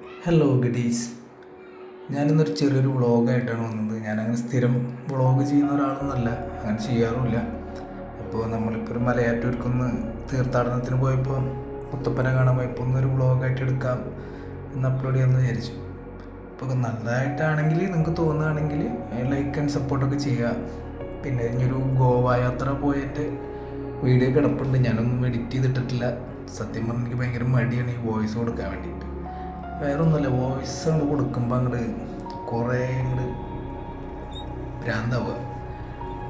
Hello ഗഡീസ്, ഞാനിന്നൊരു ചെറിയൊരു വ്ളോഗായിട്ടാണ് വന്നത്. ഞാനങ്ങനെ സ്ഥിരം വ്ളോഗ് ചെയ്യുന്ന ഒരാളൊന്നുമല്ല, അങ്ങനെ ചെയ്യാറുമില്ല. അപ്പോൾ നമ്മളിപ്പോൾ ഒരു മലയാറ്റൂർക്കൊന്ന് തീർത്ഥാടനത്തിന് പോയപ്പോൾ മുത്തപ്പനെ കാണാൻ പോയപ്പോൾ ഒന്നൊരു വ്ളോഗായിട്ട് എടുക്കാം എന്ന് അപ്ലോഡ് ചെയ്യാമെന്ന് വിചാരിച്ചു. അപ്പോൾ നല്ലതായിട്ടാണെങ്കിൽ നിങ്ങൾക്ക് തോന്നുകയാണെങ്കിൽ ലൈക്ക് ആൻഡ് സപ്പോർട്ടൊക്കെ ചെയ്യുക. പിന്നെ ഇനിയൊരു ഗോവ യാത്ര പോയിട്ട് വീഡിയോ കിടപ്പുണ്ട്, ഞാനൊന്നും എഡിറ്റ് ചെയ്തിട്ടിട്ടില്ല. സത്യം പറഞ്ഞാൽ എനിക്ക് ഭയങ്കര മടിയാണ് ഈ വോയിസ് കൊടുക്കാൻ വേണ്ടിയിട്ട്. വേറെ ഒന്നുമല്ല, വോയിസ് അങ്ങോട്ട് കൊടുക്കുമ്പോൾ അങ്ങോട്ട് കുറേ അങ്ങോട്ട് ഭ്രാന്താവുക.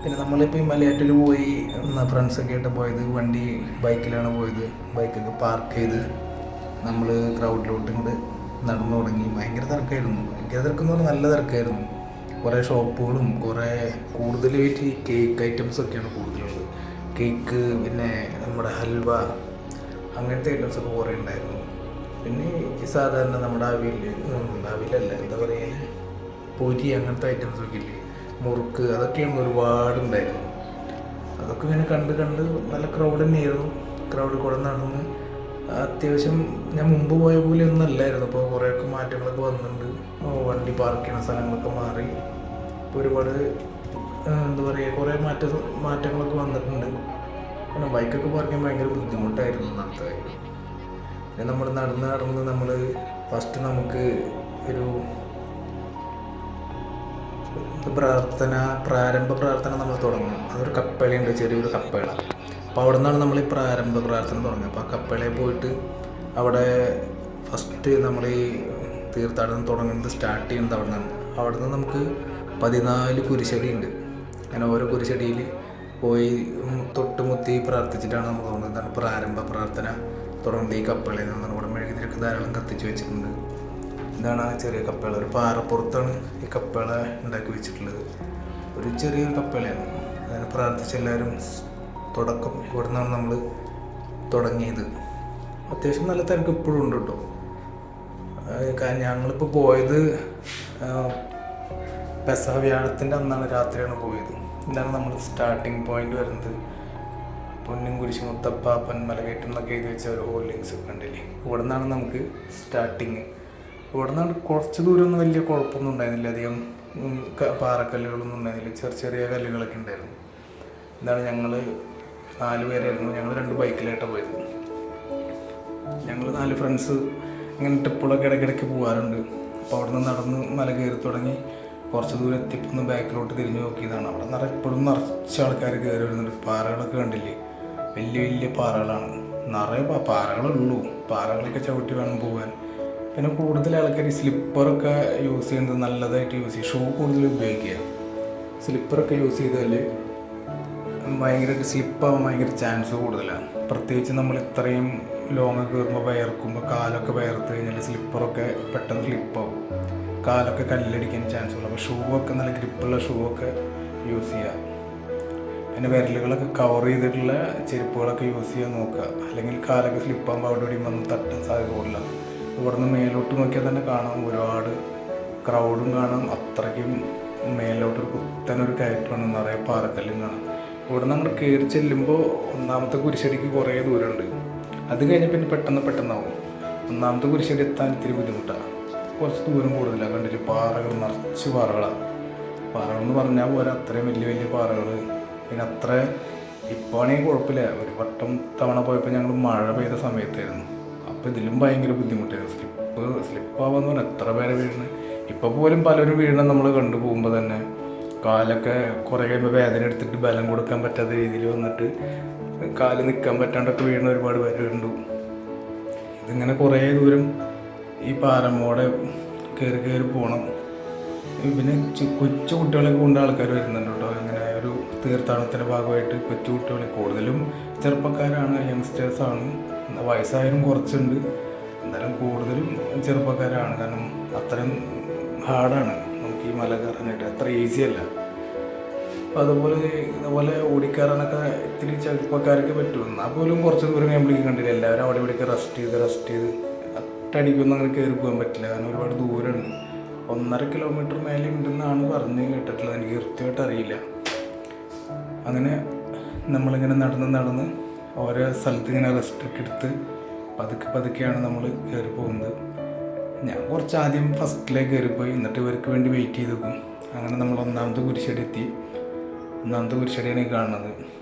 പിന്നെ നമ്മളിപ്പോൾ ഈ മലയാറ്റൂർ പോയി ഫ്രണ്ട്സൊക്കെ ആയിട്ട് പോയത്, ബൈക്കിലാണ് പോയത്. ബൈക്കൊക്കെ പാർക്ക് ചെയ്ത് നമ്മൾ ക്രൗഡിലോട്ട് ഇങ്ങോട്ട് നടന്നു തുടങ്ങി. ഭയങ്കര തിരക്കെന്ന് പറഞ്ഞാൽ നല്ല തിരക്കായിരുന്നു. കുറേ ഷോപ്പുകളും കൂടുതലായിട്ട് ഈ കേക്ക് ഐറ്റംസൊക്കെയാണ് കൂടുതലുള്ളത്. കേക്ക്, പിന്നെ നമ്മുടെ ഹൽവ, അങ്ങനത്തെ ഐറ്റംസൊക്കെ കുറേ ഉണ്ടായിരുന്നു. പിന്നെ ഈ സാധാരണ നമ്മുടെ അവിലല്ല, എന്താ പറയുക, പൊരി, അങ്ങനത്തെ ഐറ്റംസൊക്കെ ഇല്ലേ, മുറുക്ക്, അതൊക്കെയാണ് ഒരുപാടുണ്ടായിരുന്നു. അതൊക്കെ ഇങ്ങനെ കണ്ട് നല്ല ക്രൗഡ് തന്നെയായിരുന്നു. ക്രൗഡിൽ കൂടെ നടന്ന് അത്യാവശ്യം ഞാൻ മുമ്പ് പോയ പോലെ ഒന്നും അല്ലായിരുന്നു. അപ്പോൾ കുറേയൊക്കെ മാറ്റങ്ങളൊക്കെ വന്നിട്ടുണ്ട്. വണ്ടി പാർക്ക് ചെയ്യുന്ന സ്ഥലങ്ങളൊക്കെ മാറി. ഇപ്പോൾ ഒരുപാട് എന്താ പറയുക, കുറേ മാറ്റങ്ങളൊക്കെ വന്നിട്ടുണ്ട്. പിന്നെ ബൈക്കൊക്കെ പാർക്ക് ചെയ്യാൻ ഭയങ്കര ബുദ്ധിമുട്ടായിരുന്നു ഒന്നാമത്തെ കാര്യം. പിന്നെ നമ്മൾ നടന്ന് നമ്മൾ ഫസ്റ്റ് നമുക്ക് ഒരു പ്രാരംഭ പ്രാർത്ഥന നമ്മൾ തുടങ്ങും. അതൊരു കപ്പേളയുണ്ട്, ചെറിയൊരു കപ്പേള. അപ്പോൾ അവിടെ നിന്നാണ് നമ്മൾ ഈ പ്രാരംഭ പ്രാർത്ഥന തുടങ്ങുക. അപ്പോൾ ആ കപ്പേളയിൽ പോയിട്ട് അവിടെ ഫസ്റ്റ് നമ്മൾ ഈ തീർത്ഥാടനം തുടങ്ങുന്നത് സ്റ്റാർട്ട് ചെയ്യുന്നത് അവിടെ നിന്ന് നമുക്ക് 14 കുരിശടി ഉണ്ട്. അങ്ങനെ ഓരോ കുരിശടിയിൽ പോയി തൊട്ടുമുത്തി പ്രാർത്ഥിച്ചിട്ടാണ് നമ്മൾ പോകുന്നത്. എന്താണ് പ്രാരംഭ പ്രാർത്ഥന തുടങ്ങുന്നത് ഈ കപ്പേളയിൽ നിന്നാണ്. ഇവിടെ മെഴുകുതിരിയൊക്കെ ധാരാളം കത്തിച്ച് വെച്ചിട്ടുണ്ട്. ഇതാണ് ആ ചെറിയ കപ്പേള. ഒരു പാറപ്പുറത്താണ് ഈ കപ്പേള ഉണ്ടാക്കി വെച്ചിട്ടുള്ളത്. ഒരു ചെറിയൊരു കപ്പേളയാണ്. അതിന് പ്രാർത്ഥിച്ച എല്ലാവരും തുടക്കം ഇവിടെ നിന്നാണ് നമ്മൾ തുടങ്ങിയത്. അത്യാവശ്യം നല്ല തിരക്ക് ഇപ്പോഴും ഉണ്ട് കേട്ടോ. ഞങ്ങളിപ്പോൾ പോയത് പെസഹ വ്യാഴത്തിൻ്റെ അന്നാണ്, രാത്രിയാണ് പോയത്. ഇതാണ് നമ്മൾ സ്റ്റാർട്ടിങ് പോയിന്റ് വരുന്നത്. പൊന്നും കുരിശ് മുത്തപ്പ പൊന്മലകയറ്റം എന്നൊക്കെ എഴുതി വെച്ച ഒരു ഹോൾഡിങ്സ് കണ്ടില്ലേ. ഇവിടെ നിന്നാണ് നമുക്ക് സ്റ്റാർട്ടിങ്. ഇവിടെ നിന്നാണ് കുറച്ച് ദൂരമൊന്നും വലിയ കുഴപ്പമൊന്നും ഉണ്ടായിരുന്നില്ല. അധികം പാറക്കല്ലുകളൊന്നും ഉണ്ടായിരുന്നില്ല. ചെറിയ കല്ലുകളൊക്കെ ഉണ്ടായിരുന്നു. ഇതാണ് ഞങ്ങൾ 4 പേരായിരുന്നു. ഞങ്ങൾ 2 ബൈക്കിലായിട്ടാണ് പോയത്. ഞങ്ങൾ 4 ഫ്രണ്ട്സ് ഇങ്ങനെ ട്രിപ്പുകളൊക്കെ ഇടയ്ക്കിടയ്ക്ക് പോകാറുണ്ട്. അപ്പോൾ അവിടെ നിന്ന് നടന്ന് മല കയറി തുടങ്ങി കുറച്ച് ദൂരം എത്തിയപ്പോൾ ഒന്ന് ബാക്കിലോട്ട് തിരിഞ്ഞ് നോക്കിയതാണ്. അവിടെ എപ്പോഴും നിറച്ച ആൾക്കാർ കയറി വരുന്നുണ്ട്. പാറകളൊക്കെ കണ്ടില്ലേ, വലിയ പാറകളാണ്. നിറയെ പാറകളുള്ളൂ. പാറകളൊക്കെ ചവിട്ടി വേണം പോകാൻ. പിന്നെ കൂടുതൽ ആൾക്കാർ സ്ലിപ്പറൊക്കെ യൂസ് ചെയ്യുന്നത് നല്ലതായിട്ട് യൂസ് ചെയ്യും. ഷൂ കൂടുതൽ ഉപയോഗിക്കുക. സ്ലിപ്പറൊക്കെ യൂസ് ചെയ്താൽ ഭയങ്കരമായിട്ട് സ്ലിപ്പാവാൻ ഭയങ്കര ചാൻസ് കൂടുതലാണ്. പ്രത്യേകിച്ച് നമ്മൾ ഇത്രയും ലോങ്ങ് കയറുമ്പോൾ വിയർക്കുമ്പോൾ കാലൊക്കെ വിയർത്ത് കഴിഞ്ഞാൽ സ്ലിപ്പറൊക്കെ പെട്ടെന്ന് സ്ലിപ്പാവും. കാലൊക്കെ കല്ലടിക്കാൻ ചാൻസ് ഉള്ളൂ. അപ്പോൾ ഷൂ ഒക്കെ നല്ല ഗ്രിപ്പുള്ള ഷൂ ഒക്കെ യൂസ് ചെയ്യുക. പിന്നെ വിരലുകളൊക്കെ കവർ ചെയ്തിട്ടുള്ള ചെരുപ്പുകളൊക്കെ യൂസ് ചെയ്യാൻ നോക്കുക. അല്ലെങ്കിൽ കാലൊക്കെ സ്ലിപ്പാകുമ്പോൾ അവിടെ ഇവിടെയും വന്ന് തട്ടാൻ സാധ്യത കൂടുതല. ഇവിടെ നിന്ന് മേലോട്ട് നോക്കിയാൽ തന്നെ കാണാം, ഒരുപാട് ക്രൗഡും കാണാം. അത്രയ്ക്കും മേലോട്ടൊരു കുത്തനൊരു കയറ്റമാണ്, നിറയെ പാറക്കല്ലും കാണാം. ഇവിടെ നിന്ന് അങ്ങോട്ട് കയറി ചെല്ലുമ്പോൾ ഒന്നാമത്തെ കുരിശടിക്ക് കുറേ ദൂരമുണ്ട്. അത് കഴിഞ്ഞാൽ പിന്നെ പെട്ടെന്നാവും. ഒന്നാമത്തെ കുരിശടി എത്താൻ ഇത്തിരി ബുദ്ധിമുട്ടാണ്. കുറച്ച് ദൂരം കൂടുതലാണ്. കണ്ടിട്ട് പാറകൾ നിറച്ച് പാറകളെന്ന് പറഞ്ഞാൽ പോലെ അത്രയും വലിയ പാറകൾ. പിന്നെ അത്ര ഇപ്പോൾ ആണെങ്കിൽ കുഴപ്പമില്ല. ഒരു തവണ പോയപ്പോൾ ഞങ്ങൾ മഴ പെയ്ത സമയത്തായിരുന്നു. അപ്പോൾ ഇതിലും ഭയങ്കര ബുദ്ധിമുട്ടായിരുന്നു. സ്ലിപ്പാവാന്ന് പറഞ്ഞാൽ എത്ര പേരെ വീഴുന്നത്. ഇപ്പോൾ പോലും പലരും വീഴണം നമ്മൾ കണ്ടു പോകുമ്പോൾ തന്നെ. കാലൊക്കെ കുറേ കഴിയുമ്പോൾ വേദന എടുത്തിട്ട് ബലം കൊടുക്കാൻ പറ്റാത്ത രീതിയിൽ വന്നിട്ട് കാല് നിൽക്കാൻ പറ്റാണ്ടൊക്കെ വീഴുന്ന ഒരുപാട് പേര് കണ്ടു. ഇതിങ്ങനെ കുറേ ദൂരം ഈ പാറമോടെ കയറി പോകണം. പിന്നെ കൊച്ചു കുട്ടികളൊക്കെ കൊണ്ട് ആൾക്കാർ വരുന്നുണ്ട് കേട്ടോ. ഇങ്ങനെ ഒരു തീർത്ഥാടനത്തിൻ്റെ ഭാഗമായിട്ട് കൊച്ചു കുട്ടികൾ, കൂടുതലും ചെറുപ്പക്കാരാണ്, യങ്സ്റ്റേഴ്സാണ്. വയസ്സായാലും കുറച്ചുണ്ട്, എന്നാലും കൂടുതലും ചെറുപ്പക്കാരാണ്. കാരണം അത്രയും ഹാർഡാണ് നമുക്ക് ഈ മല കയറാനായിട്ട്, അത്ര ഈസി അല്ല. അപ്പോൾ ഇതുപോലെ ഓടിക്കയറാനൊക്കെ ഇത്തിരി ചെറുപ്പക്കാർക്ക് പറ്റും. എന്നാൽ പോലും കുറച്ച് ദൂരം കഴിയുമ്പോഴേക്കും കണ്ടില്ല എല്ലാവരും അവിടെ ഇവിടെയൊക്കെ റെസ്റ്റ് ചെയ്ത് ഒറ്റയടിക്കൊന്നും അങ്ങനെ കയറി പോകാൻ പറ്റില്ല. കാരണം ഒരുപാട് ദൂരമുണ്ട്. 1.5 കിലോമീറ്റർ മേലെ ഉണ്ടെന്നാണ് പറഞ്ഞ് കേട്ടിട്ടുള്ളത്. എനിക്ക് കൃത്യമായിട്ട് അറിയില്ല. അങ്ങനെ നമ്മളിങ്ങനെ നടന്ന് ഓരോ സ്ഥലത്ത് ഇങ്ങനെ റെസ്റ്റൊക്കെ എടുത്ത് പതുക്കെയാണ് നമ്മൾ കയറി പോകുന്നത്. ഞാൻ കുറച്ച് ആദ്യം ഫസ്റ്റിലേക്ക് കയറിപ്പോയി, എന്നിട്ട് ഇവർക്ക് വേണ്ടി വെയിറ്റ് ചെയ്ത് നിൽക്കും. അങ്ങനെ നമ്മൾ ഒന്നാമത്തെ കുരിശടി എത്തി. ഒന്നാമത്തെ കുരിശടിയാണ് ഈ കാണുന്നത്.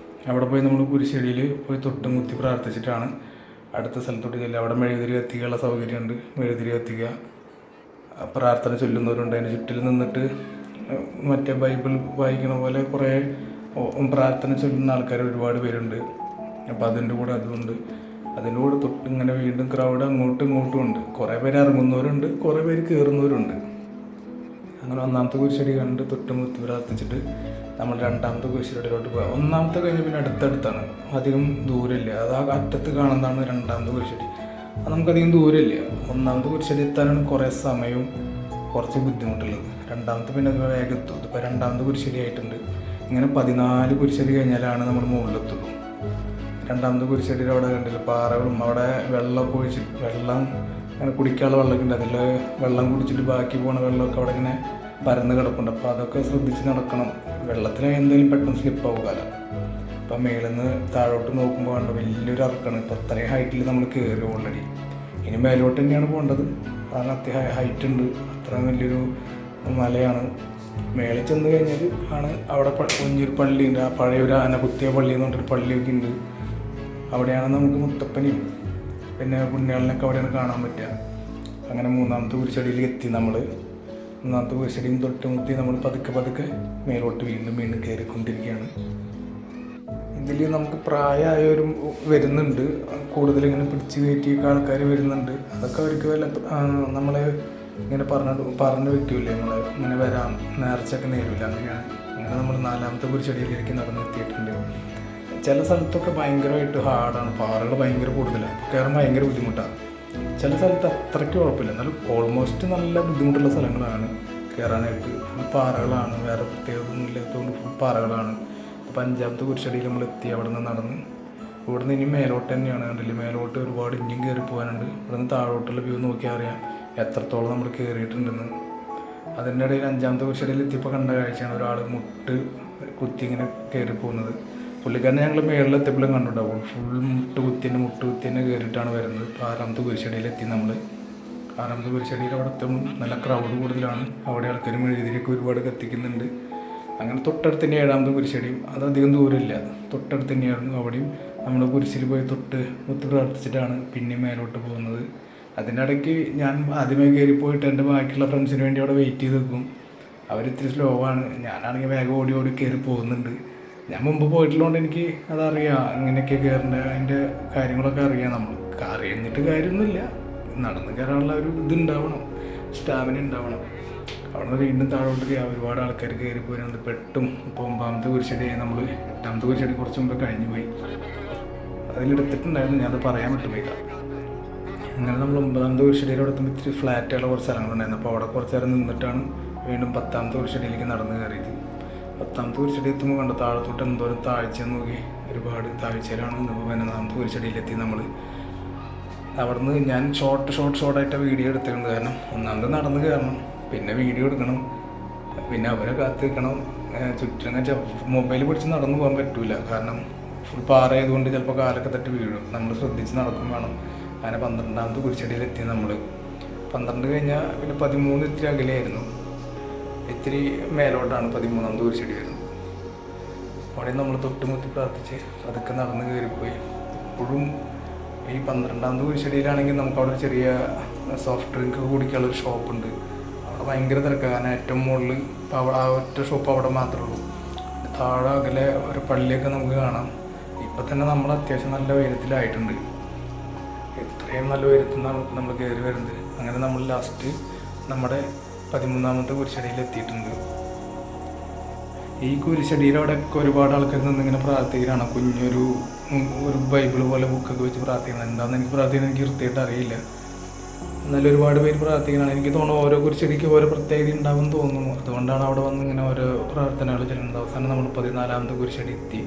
അവിടെ പോയി നമ്മൾ കുരിശടിയിൽ പോയി തൊട്ട് മുത്തി പ്രാർത്ഥിച്ചിട്ടാണ് അടുത്ത സ്ഥലത്തോട്ട് ചെല്ലുക. അവിടെ മെഴുകുതിരി കത്തിക്കാനുള്ള സൗകര്യമുണ്ട്. മെഴുകുതിരി കത്തിക്കുക, പ്രാർത്ഥന ചൊല്ലുന്നവരുണ്ട്. അതിന് ചുറ്റിൽ നിന്നിട്ട് മറ്റേ ബൈബിൾ വായിക്കണ പോലെ കുറേ പ്രാർത്ഥന ചൊല്ലുന്ന ആൾക്കാർ ഒരുപാട് പേരുണ്ട്. അപ്പോൾ അതിൻ്റെ കൂടെ അതുകൊണ്ട് അതിൻ്റെ കൂടെ തൊട്ട് ഇങ്ങനെ വീണ്ടും ക്രൗഡ് അങ്ങോട്ടും ഇങ്ങോട്ടും ഉണ്ട്. കുറേ പേര് ഇറങ്ങുന്നവരുണ്ട്, കുറേ പേര് കയറുന്നവരുണ്ട്. അങ്ങനെ ഒന്നാമത്തെ കുരിശടി കണ്ട് തൊട്ട് മുത്തി പ്രാർത്ഥിച്ചിട്ട് നമ്മൾ രണ്ടാമത്തെ കുരിശടിയിലോട്ട് പോകാം. ഒന്നാമത്തെ കഴിഞ്ഞ് പിന്നെ അടുത്തടുത്താണ്, അധികം ദൂരമില്ല. അത് ആ അറ്റത്ത് കാണുന്നതാണ് രണ്ടാമത്തെ കുരിശടി. അത് നമുക്കധികം ദൂരമില്ല. ഒന്നാമത്തെ കുരിശടി എത്താനാണ് കുറേ സമയവും കുറച്ച് ബുദ്ധിമുട്ടുള്ളത്. രണ്ടാമത്തെ പിന്നെ അത് വേഗത്തും. ഇതിപ്പോൾ രണ്ടാമത്തെ കുരിശടി ആയിട്ടുണ്ട്. ഇങ്ങനെ 14 കുരിശടി കഴിഞ്ഞാലാണ് നമ്മൾ മുകളിലെത്തുള്ളൂ. രണ്ടാമത്തെ കുരിശടിയിൽ അവിടെ കണ്ടില്ല പാറകളും, അവിടെ വെള്ളമൊക്കെ ഒഴിച്ചിട്ട് വെള്ളം അങ്ങനെ കുടിക്കാനുള്ള വെള്ളമൊക്കെ ഉണ്ട്. അതിൽ വെള്ളം കുടിച്ചിട്ട് ബാക്കി പോകുന്ന വെള്ളമൊക്കെ അവിടെ ഇങ്ങനെ പരന്ന് കിടപ്പുണ്ട്. അപ്പോൾ അതൊക്കെ ശ്രദ്ധിച്ച് നടക്കണം. വെള്ളത്തിൽ എന്തെങ്കിലും പെട്ടെന്ന് സ്ലിപ്പാവുകയല്ല. അപ്പം മേളിൽ നിന്ന് താഴോട്ട് നോക്കുമ്പോൾ കണ്ട വലിയൊരു ഇറക്കാണ്. ഇപ്പോൾ അത്രയും ഹൈറ്റിൽ നമ്മൾ കയറി ഓൾറെഡി. ഇനി മേലോട്ട് തന്നെയാണ് പോകേണ്ടത്. കാരണം അത്യാവശ്യം ഹൈറ്റ് ഉണ്ട്. അത്രയും വലിയൊരു മലയാണ്. മേളിൽ ചെന്ന് കഴിഞ്ഞാൽ ആണ് അവിടെ കുഞ്ഞൊരു പള്ളിയുണ്ട്. ആ പഴയൊരു ആനകുത്തിയ പള്ളി എന്ന് പറഞ്ഞൊരു പള്ളിയൊക്കെ ഉണ്ട്. അവിടെയാണ് നമുക്ക് മുത്തപ്പനെയും പിന്നെ പുണ്യാളിനൊക്കെ അവിടെയാണ് കാണാൻ പറ്റുക. അങ്ങനെ മൂന്നാമത്തെ കുരിശടിയിൽ എത്തി നമ്മൾ. മൂന്നാമത്തെ കുരിശടിയും തൊട്ട് മുത്തി നമ്മൾ പതുക്കെ മേലോട്ട് വീണ്ടും കയറിക്കൊണ്ടിരിക്കുകയാണ്. ഇതിൽ നമുക്ക് പ്രായമായവരും വരുന്നുണ്ട്. കൂടുതലിങ്ങനെ പിടിച്ച് കയറ്റിയൊക്കെ ആൾക്കാർ വരുന്നുണ്ട്. അതൊക്കെ അവർക്ക് വല്ല നമ്മൾ ഇങ്ങനെ പറഞ്ഞു വെക്കൂലേ, നമ്മൾ ഇങ്ങനെ വരാം നേർച്ചയൊക്കെ നേരില്ല. അങ്ങനെയാണ്. അങ്ങനെ നമ്മൾ നാലാമത്തെ കുരിശടിയിലേക്ക് നടന്നെത്തിയിട്ടുണ്ട്. ചില സ്ഥലത്തൊക്കെ ഭയങ്കരമായിട്ട് ഹാർഡാണ്, പാറകൾ ഭയങ്കര കൂടുതലാണ്, കയറാൻ ഭയങ്കര ബുദ്ധിമുട്ടാണ്. ചില സ്ഥലത്ത് അത്രയ്ക്ക് കുഴപ്പമില്ല, എന്നാലും ഓൾമോസ്റ്റ് നല്ല ബുദ്ധിമുട്ടുള്ള സ്ഥലങ്ങളാണ് കയറാനായിട്ട്. പാറകളാണ്, വേറെ പ്രത്യേകതയൊന്നും ഇല്ലാത്തതുകൊണ്ട് ഫുൾ പാറകളാണ്. അപ്പോൾ അഞ്ചാമത്തെ കുരിശടിയിൽ നമ്മൾ എത്തി. അവിടെ നിന്ന് നടന്ന് ഇവിടെ നിന്ന് ഇനി മേലോട്ട് തന്നെയാണ്. കണ്ടില്ലേ, മേലോട്ട് ഒരുപാട് ഇനിയും കയറി പോകാനുണ്ട്. ഇവിടെ നിന്ന് താഴോട്ടുള്ള വ്യൂ നോക്കിയാൽ അറിയാം എത്രത്തോളം നമ്മൾ കയറിയിട്ടുണ്ടെന്ന്. അതിൻ്റെ ഇടയിൽ അഞ്ചാമത്തെ കുരിശടിയിൽ എത്തിയപ്പോൾ കണ്ട കാഴ്ചയാണ് ഒരാൾ മുട്ട് കുത്തി ഇങ്ങനെ കയറി പോകുന്നത്. പുള്ളിക്കാരനെ ഞങ്ങൾ മേളിലെത്തിയപ്പോഴും കണ്ടിട്ടുണ്ടാവും. ഫുൾ മുട്ട് കുത്തി തന്നെ കയറിയിട്ടാണ് വരുന്നത്. ഇപ്പോൾ ആറാമത്തെ കുരിശടിയിലെത്തി നമ്മൾ. ആറാമത്തെ കുരിശടിയിൽ അവിടെ എത്തുമ്പോൾ നല്ല ക്രൗഡ് കൂടുതലാണ്. അവിടെ ആൾക്കാർ മെഴുകുതിരിയൊക്കെ ഒരുപാട് കത്തിക്കുന്നുണ്ട്. അങ്ങനെ തൊട്ടടുത്ത് തന്നെ ഏഴാമത്തെ കുരിശടിയും, അതധികം ദൂരമില്ല, തൊട്ടടുത്ത് തന്നെയായിരുന്നു. അവിടെയും നമ്മൾ കുരിശിൽ പോയി തൊട്ട് മുത്ത് പ്രാർത്ഥിച്ചിട്ടാണ് പിന്നെ മേലോട്ട് പോകുന്നത്. അതിനിടയ്ക്ക് ഞാൻ ആദ്യമേ കയറി പോയിട്ട് എൻ്റെ ബാക്കിയുള്ള ഫ്രണ്ട്സിന് വേണ്ടി അവിടെ വെയിറ്റ് ചെയ്ത് നിൽക്കും. അവരിത്തിരി സ്ലോ ആണ്. ഞാനാണെങ്കിൽ വേഗം ഓടി കയറി പോകുന്നുണ്ട്. ഞാൻ മുമ്പ് പോയിട്ടുള്ളതുകൊണ്ട് എനിക്ക് അതറിയാം, അങ്ങനെയൊക്കെ കയറേണ്ട അതിൻ്റെ കാര്യങ്ങളൊക്കെ അറിയാം. നമ്മൾ അറിഞ്ഞിട്ട് കാര്യമൊന്നുമില്ല, നടന്ന് കയറാനുള്ള ഒരു ഇതുണ്ടാവണം, സ്റ്റാമിന ഉണ്ടാവണം. അവിടെ നിന്ന് വീണ്ടും താഴോട്ട് ഒരുപാട് ആൾക്കാർ കയറി പോയിരുന്നത്. പെട്ടും ഇപ്പോൾ 9ാമത്തെ കുരിശടിയായി. നമ്മൾ 8ാമത്തെ കുരിശടി കുറച്ച് മുമ്പ് കഴിഞ്ഞു പോയി. അതിലെടുത്തിട്ടുണ്ടായിരുന്നു, ഞാനത് പറയാൻ വിട്ടുപോയില്ല. അങ്ങനെ നമ്മൾ 9ാമത്തെ കുരിശടിയിലൂടെ എത്തുമ്പോൾ ഇത്തിരി ഫ്ലാറ്റുള്ള കുറച്ച് സ്ഥലങ്ങളുണ്ടായിരുന്നു. അപ്പോൾ അവിടെ കുറച്ച് നേരം നിന്നിട്ടാണ് വീണ്ടും 10ാമത്തെ കുരിശടിയിലേക്ക് നടന്ന് കയറിയത്. 10ാമത്തെ കുരിശടി എത്തുമ്പോൾ കണ്ട താഴത്തോട്ട് എന്തോരം താഴ്ചയെന്ന് നോക്കി, ഒരുപാട് താഴ്ചയിലാണ്. ഇപ്പോൾ 11ാമത്തെ കുരിശടിയിലെത്തി നമ്മൾ. അവിടുന്ന് ഞാൻ ഷോർട്ടായിട്ട് വീഡിയോ എടുത്തിട്ടുണ്ട്. കാരണം ഒന്നാമത് നടന്ന് കയറണം, പിന്നെ വീഡിയോ എടുക്കണം, പിന്നെ അവരെ കാത്ത് നിൽക്കണം. ചുറ്റിനും മൊബൈൽ പിടിച്ച് നടന്നു പോകാൻ പറ്റില്ല. കാരണം ഫുൾ പാറയായതുകൊണ്ട് ചിലപ്പോൾ കാലൊക്കെ തട്ടി വീഴും. നമ്മൾ ശ്രദ്ധിച്ച് നടക്കും വേണം. അങ്ങനെ 12ാമത്തെ കുരിശടിയിലെത്തി നമ്മൾ. 12 കഴിഞ്ഞാൽ പിന്നെ 13 ഇത്തിരി അകലെയായിരുന്നു. ഇത്തിരി മേലോട്ടാണ് 13ാമത്തെ കുരിശടി വരുന്നത്. അവിടെ നമ്മൾ തൊട്ടുമുത്തി പ്രാർത്ഥിച്ച് അതൊക്കെ നടന്ന് കയറിപ്പോയി. ഇപ്പോഴും ഈ 12ാമത്തെ കുരിശടിയിലാണെങ്കിൽ നമുക്ക് അവിടെ ചെറിയ സോഫ്റ്റ് ഡ്രിങ്ക് കുടിക്കാനുള്ളൊരു ഷോപ്പുണ്ട്. അവിടെ ഭയങ്കര തിരക്കാണ്. കാരണം ഏറ്റവും മുകളിൽ ആ ഒറ്റ ഷോപ്പ് അവിടെ മാത്രമേ ഉള്ളൂ. താഴെ അകലെ ഒരു പള്ളിയൊക്കെ നമുക്ക് കാണാം. ഇപ്പം തന്നെ നമ്മൾ അത്യാവശ്യം നല്ല ഉയരത്തിലായിട്ടുണ്ട്. ഇത്രയും നല്ല ഉയരത്തിൽ നിന്നാണ് നമ്മൾ കയറി വരുന്നത്. അങ്ങനെ നമ്മൾ ലാസ്റ്റ് നമ്മുടെ 13ാമത്തെ കുരിശടിയിൽ എത്തിയിട്ടുണ്ട്. ഈ കുരിശടിയിലവിടെയൊക്കെ ഒരുപാട് ആൾക്കാർ നിന്നിങ്ങനെ പ്രാർത്ഥിക്കുകയാണ്. കുഞ്ഞൊരു ബൈബിൾ പോലെ ബുക്കൊക്കെ വെച്ച് പ്രാർത്ഥിക്കണം. എന്താണെന്ന് എനിക്ക് പ്രാർത്ഥിക്കണം എനിക്ക് കൃത്യമായിട്ട് അറിയില്ല. എന്നാലും ഒരുപാട് പേര് പ്രാർത്ഥിക്കണം. എനിക്ക് തോന്നുന്നു ഓരോ കുരിശടിക്ക് ഓരോ പ്രത്യേകത ഉണ്ടാവും തോന്നുന്നു. അതുകൊണ്ടാണ് അവിടെ വന്ന് ഇങ്ങനെ ഓരോ പ്രാർത്ഥനകൾ ചെല്ലുന്നത്. അവസാനം നമ്മൾ 14ാമത്തെ കുരിശടി എത്തി.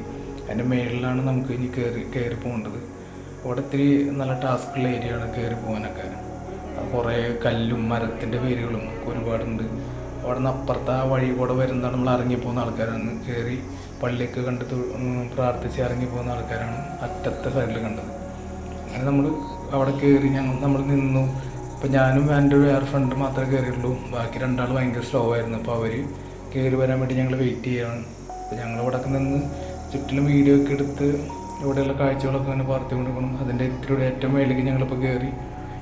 അതിൻ്റെ മേളിലാണ് നമുക്ക് ഇനി കയറി പോകേണ്ടത്. അവിടെ ഇത്തിരി നല്ല ടാസ്ക്കുള്ള ഏരിയയാണ് കയറി പോകാനൊക്കെ. കുറേ കല്ലും മരത്തിൻ്റെ വേരുകളും ഒരുപാടുണ്ട്. അവിടെ നിന്ന് അപ്പുറത്ത് ആ വഴി കൂടെ വരുന്നതാണ് നമ്മൾ ഇറങ്ങിപ്പോകുന്ന ആൾക്കാരാണ്. കയറി പള്ളിയൊക്കെ കണ്ട് പ്രാർത്ഥിച്ച് ഇറങ്ങിപ്പോകുന്ന ആൾക്കാരാണ് അറ്റത്തെ സൈഡിൽ കണ്ടത്. അങ്ങനെ നമ്മൾ അവിടെ കയറി നമ്മൾ നിന്നു. അപ്പോൾ ഞാനും എൻ്റെ വേറെ ഫ്രണ്ട് മാത്രമേ കയറിയുള്ളൂ. ബാക്കി രണ്ടാൾ ഭയങ്കര സ്ലോ ആയിരുന്നു. അപ്പോൾ അവർ കയറി വരാൻ വേണ്ടി ഞങ്ങൾ വെയിറ്റ് ചെയ്യുകയാണ്. അപ്പോൾ ഞങ്ങളിവിടെ നിന്ന് ചുറ്റിലും വീഡിയോ ഒക്കെ എടുത്ത് ഇവിടെയുള്ള കാഴ്ചകളൊക്കെ അങ്ങനെ പാർത്തി കൊടുക്കണം. അതിൻ്റെ ഇത്തിരി ഏറ്റവും മേലേക്ക് ഞങ്ങളിപ്പോൾ കയറി.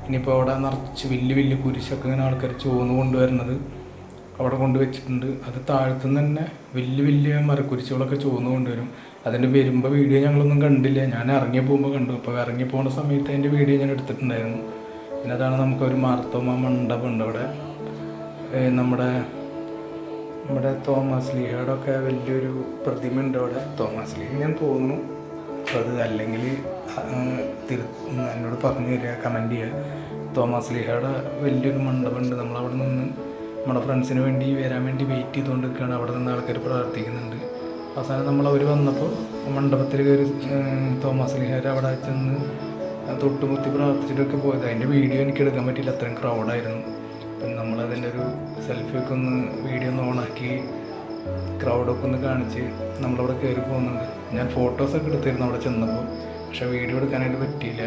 ഇനിയിപ്പോൾ അവിടെ നിറച്ച് വലിയ വലിയ കുരിശൊക്കെ ഇങ്ങനെ ആൾക്കാർ ചുവന്ന് കൊണ്ടുവരുന്നത് അവിടെ കൊണ്ടുവച്ചിട്ടുണ്ട്. അത് താഴത്തുനിന്ന് തന്നെ വലിയ വലിയ മരക്കുരിശുകളൊക്കെ ചുവന്ന് കൊണ്ടുവരും. അതിൻ്റെ വരുമ്പോൾ വീഡിയോ ഞങ്ങളൊന്നും കണ്ടില്ല. ഞാൻ ഇറങ്ങി പോകുമ്പോൾ കണ്ടു. അപ്പോൾ ഇറങ്ങി പോകുന്ന സമയത്ത് അതിൻ്റെ വീഡിയോ ഞാൻ എടുത്തിട്ടുണ്ടായിരുന്നു. പിന്നെ അതാണ് നമുക്കൊരു മാർത്തോമ മണ്ഡപം ഉണ്ട് അവിടെ. നമ്മുടെ തോമസ് ലീഹയുടെ ഒക്കെ വലിയൊരു പ്രതിമ ഉണ്ട് അവിടെ. തോമസ് ലീഹ ഞാൻ തോന്നുന്നു. അപ്പോൾ അത് അല്ലെങ്കിൽ എന്നോട് പറഞ്ഞു തരിക, കമൻറ്റ് ചെയ്യുക. തോമസ് ലീഹയുടെ വലിയൊരു മണ്ഡപമുണ്ട്. നമ്മളവിടെ നിന്ന് നമ്മുടെ ഫ്രണ്ട്സിന് വേണ്ടി വരാൻ വേണ്ടി വെയിറ്റ് ചെയ്തുകൊണ്ടിരിക്കുകയാണ്. അവിടെ നിന്ന് ആൾക്കാർ പ്രാർത്ഥിക്കുന്നുണ്ട്. അവസാനം നമ്മളവർ വന്നപ്പോൾ മണ്ഡപത്തിൽ കയറി തോമസ് ലീഹയുടെ അവിടെ ചെന്ന് തൊട്ടുമുത്തി പ്രാർത്ഥിച്ചിട്ടൊക്കെ പോയത്. അതിൻ്റെ വീഡിയോ എനിക്ക് എടുക്കാൻ പറ്റിയില്ല, അത്രയും ക്രൗഡായിരുന്നു. അപ്പം നമ്മളതിൻ്റെ ഒരു സെൽഫിയൊക്കെ ഒന്ന് വീഡിയോ ഒന്ന് ഓണാക്കി ക്രൗഡൊക്കെ ഒന്ന് കാണിച്ച് നമ്മളവിടെ കയറി പോകുന്നുണ്ട്. ഞാൻ ഫോട്ടോസൊക്കെ എടുത്തിരുന്നു അവിടെ ചെന്നപ്പോൾ, പക്ഷേ വീഡിയോ എടുക്കാനായിട്ട് പറ്റിയില്ല.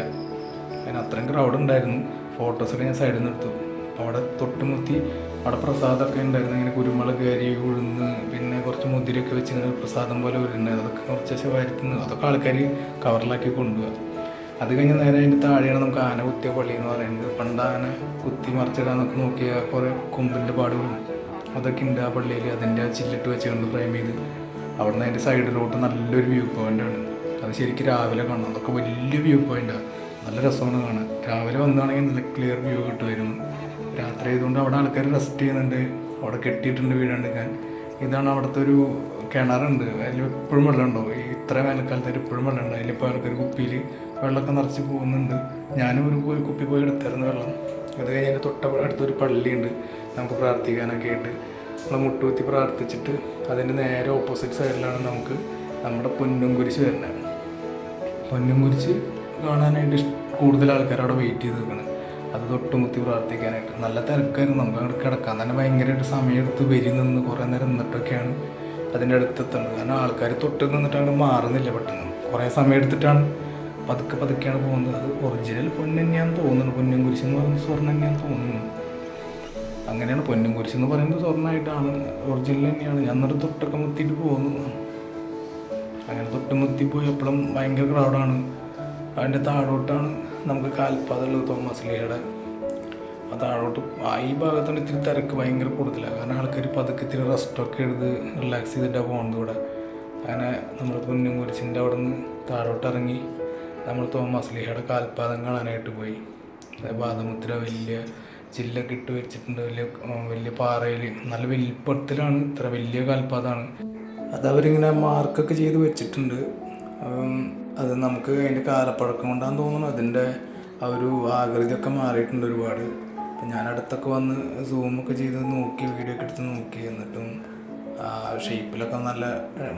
അതിന് അത്രയും ക്രൗഡ് ഉണ്ടായിരുന്നു. ഫോട്ടോസൊക്കെ ഞാൻ സൈഡിൽ നിന്ന് എടുത്തു. അപ്പോൾ അവിടെ തൊട്ടുമുത്തി അവിടെ പ്രസാദമൊക്കെ ഉണ്ടായിരുന്നു. ഇങ്ങനെ കുരുമുളക് അരി ഉഴുന്ന് പിന്നെ കുറച്ച് മുതിരയൊക്കെ വെച്ച് ഇങ്ങനെ പ്രസാദം പോലെ വരുന്നുണ്ട്. അതൊക്കെ കുറച്ച് വരുത്തുന്നു. അതൊക്കെ ആൾക്കാർ കവറിലാക്കി കൊണ്ടുപോകുക. അത് കഴിഞ്ഞ് നേരെ അതിൻ്റെ താഴെയാണ് നമുക്ക് ആന കുത്തിയ പള്ളി എന്ന് പറയുന്നത്. പണ്ട് ആന കുത്തി മറിച്ചിടാന്നൊക്കെ നോക്കിയാൽ കുറേ കൊമ്പിൻ്റെ പാടുകളും അതൊക്കെ ഉണ്ട് ആ പള്ളിയിൽ. അതിൻ്റെ ചില്ലിട്ട് വെച്ചുകൊണ്ട് ഫ്രെയിം ചെയ്ത് അവിടെ നിന്ന് അതിൻ്റെ സൈഡിലോട്ട് നല്ലൊരു വ്യൂ പോയിൻ്റാണ്. അത് ശരിക്കും രാവിലെ കാണാം. അതൊക്കെ വലിയ വ്യൂ പോയിൻ്റാണ്. നല്ല രസമാണ് കാണാൻ. രാവിലെ വന്നാണെങ്കിൽ നല്ല ക്ലിയർ വ്യൂ കിട്ടുമായിരുന്നു. രാത്രി ആയതുകൊണ്ട് അവിടെ ആൾക്കാർ റെസ്റ്റ് ചെയ്യുന്നുണ്ട്. അവിടെ കെട്ടിയിട്ടുണ്ട് വീടെടുക്കാൻ. ഇതാണ് അവിടുത്തെ ഒരു കിണറുണ്ട്. അതിൽ എപ്പോഴും വെള്ളം ഉണ്ടാവും. ഈ ഇത്ര വേനൽക്കാലത്തായിട്ട് എപ്പോഴും വെള്ളം ഉണ്ട്. അതിലിപ്പോൾ ആൾക്കാർ കുപ്പിയിൽ വെള്ളമൊക്കെ നിറച്ച് പോകുന്നുണ്ട്. ഞാനും ഒരു കുപ്പി പോയി എടുത്തായിരുന്നു വെള്ളം. അത് കഴിഞ്ഞ് അതിൻ്റെ അടുത്തൊരു പള്ളിയുണ്ട്. നമുക്ക് പ്രാർത്ഥിക്കാനൊക്കെ ആയിട്ട് നമ്മൾ മുട്ടുകുത്തി പ്രാർത്ഥിച്ചിട്ട് അതിൻ്റെ നേരെ ഓപ്പോസിറ്റ് സൈഡിലാണ് നമുക്ക് നമ്മുടെ പൊന്നും കുരിശ് വരുന്നത്. പൊന്നും കുരിശ് കാണാനായിട്ട് കൂടുതൽ ആൾക്കാർ അവിടെ വെയിറ്റ് ചെയ്ത് നിൽക്കണം. അത് തൊട്ടുമുത്തി പ്രാർത്ഥിക്കാനായിട്ട് നല്ല തിരക്കായിരുന്നു. നമുക്ക് അങ്ങോട്ട് കിടക്കാൻ തന്നെ ഭയങ്കരമായിട്ട് സമയമെടുത്ത് വരി നിന്ന് കുറേ നേരം നിന്നിട്ടൊക്കെയാണ് അതിൻ്റെ അടുത്തെത്തുന്നത്. കാരണം ആൾക്കാർ തൊട്ട് നിന്നിട്ട് അങ്ങോട്ട് മാറുന്നില്ല പെട്ടെന്ന്. കുറേ സമയം എടുത്തിട്ടാണ് പതുക്കെയാണ് പോകുന്നത്. അത് ഒറിജിനൽ പൊന്ന് തന്നെയാണെന്ന് തോന്നുന്നു. പൊന്നും കുരിശ് എന്ന് പറയുന്നത് സ്വർണ്ണം തന്നെയാണെന്ന് തോന്നുന്നു. അങ്ങനെയാണ് പൊന്നും കുരിശ് എന്ന് പറയുന്നത് സ്വർണ്ണമായിട്ടാണ്, ഒറിജിനൽ തന്നെയാണ്. ഞാൻ എന്നിട്ട് തൊട്ടൊക്കെ മുത്തിയിട്ട് പോകുന്നു. അങ്ങനെ തൊട്ട് പോയി എപ്പോഴും ഭയങ്കര ക്രൗഡാണ്. അതിൻ്റെ താഴോട്ടാണ് നമുക്ക് കാൽപ്പാതുള്ളത് തോമസ് ലീഹയുടെ. ആ താഴോട്ട് ഈ ഭാഗത്താണ് ഇത്തിരി തിരക്ക് ഭയങ്കര കൂടുതലാണ്. കാരണം ആൾക്കാർ പതുക്കെ ഇത്തിരി റെസ്റ്റൊക്കെ എടുത്ത് റിലാക്സ് ചെയ്തിട്ടാണ് പോകുന്നത് ഇവിടെ. അങ്ങനെ നമ്മൾ പൊന്നും കുരിശിൻ്റെ അവിടെ നിന്ന് താഴോട്ട് ഇറങ്ങി നമ്മൾ തോമസ് ലീഹയുടെ കാൽപ്പാദം കാണാനായിട്ട് പോയി. പാദമുദ്ര വലിയ ചില്ലൊക്കെ ഇട്ട് വെച്ചിട്ടുണ്ട്. വലിയ പാറയിൽ നല്ല വലിപ്പത്തിലാണ്. ഇത്ര വലിയ കാൽപ്പാദമാണ്. അതവരിങ്ങനെ മാർക്കൊക്കെ ചെയ്ത് വെച്ചിട്ടുണ്ട്. അത് നമുക്ക് അതിൻ്റെ കാലപ്പഴക്കം കൊണ്ടാന്ന് തോന്നുന്നു. അതിൻ്റെ ആ ഒരു ആകൃതിയൊക്കെ മാറിയിട്ടുണ്ട് ഒരുപാട്. അപ്പം ഞാൻ അടുത്തൊക്കെ വന്ന് സൂമൊക്കെ ചെയ്ത് നോക്കി, വീഡിയോ ഒക്കെ എടുത്ത് നോക്കി. എന്നിട്ടും ആ ഷേപ്പിലൊക്കെ നല്ല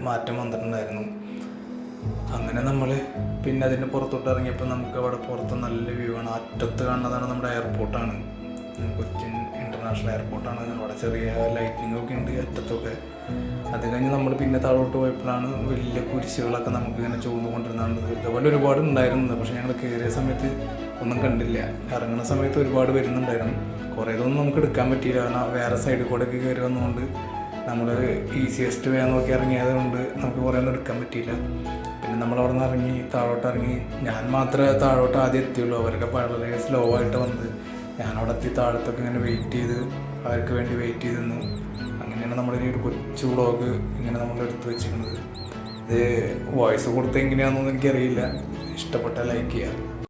മാറ്റം വന്നിട്ടുണ്ടായിരുന്നു. അങ്ങനെ നമ്മൾ പിന്നെ അതിൻ്റെ പുറത്തോട്ട് ഇറങ്ങിയപ്പോൾ നമുക്ക് അവിടെ പുറത്ത് നല്ല വ്യൂ ആണ്. അറ്റത്ത് കാണുന്നതാണ് നമ്മുടെ എയർപോർട്ടാണ്. കൊച്ചിൻ ഇൻ്റർനാഷണൽ എയർപോർട്ടാണ്. അവിടെ ചെറിയ ലൈറ്റിനിങ് ഒക്കെ ഉണ്ട് അറ്റത്തൊക്കെ. അത് കഴിഞ്ഞ് നമ്മൾ പിന്നെ താഴോട്ട് പോയപ്പോഴാണ് വലിയ കുരിശുകളൊക്കെ നമുക്ക് ഇങ്ങനെ ചുവന്നുകൊണ്ടിരുന്നത്. ഇതുപോലെ ഒരുപാട് ഉണ്ടായിരുന്നത്. പക്ഷേ ഞങ്ങൾ കയറിയ സമയത്ത് ഒന്നും കണ്ടില്ല. ഇറങ്ങുന്ന സമയത്ത് ഒരുപാട് വരുന്നുണ്ടായിരുന്നു. കുറേ ഇതൊന്നും നമുക്ക് എടുക്കാൻ പറ്റിയില്ല. കാരണം വേറെ സൈഡിൽ കൂടെ ഒക്കെ കയറി വന്നുകൊണ്ട് നമ്മൾ ഈസിയസ്റ്റ് വേ നോക്കി ഇറങ്ങിയത് കൊണ്ട് നമുക്ക് കുറേ ഒന്നും എടുക്കാൻ പറ്റിയില്ല. പിന്നെ നമ്മളവിടെ നിന്ന് ഇറങ്ങി താഴോട്ട് ഇറങ്ങി. ഞാൻ മാത്രമേ താഴോട്ട് ആദ്യം എത്തിയുള്ളൂ. അവരൊക്കെ വളരെ സ്ലോ ആയിട്ട് വന്നത്. ഞാനവിടെ എത്തി താഴത്തൊക്കെ ഇങ്ങനെ വെയിറ്റ് ചെയ്ത് അവർക്ക് വേണ്ടി വെയിറ്റ് ചെയ്ത് നിന്നു. അങ്ങനെയാണ് നമ്മുടെ ഒരു കൊച്ചു വ്ളോഗ് ഇങ്ങനെ നമ്മൾ എടുത്ത് വെച്ചിരിക്കുന്നത്. ഇത് വോയിസ് കൊടുത്ത് എങ്ങനെയാണെന്നൊന്നും എനിക്കറിയില്ല. ഇഷ്ടപ്പെട്ട ലൈക്ക് ചെയ്യുക.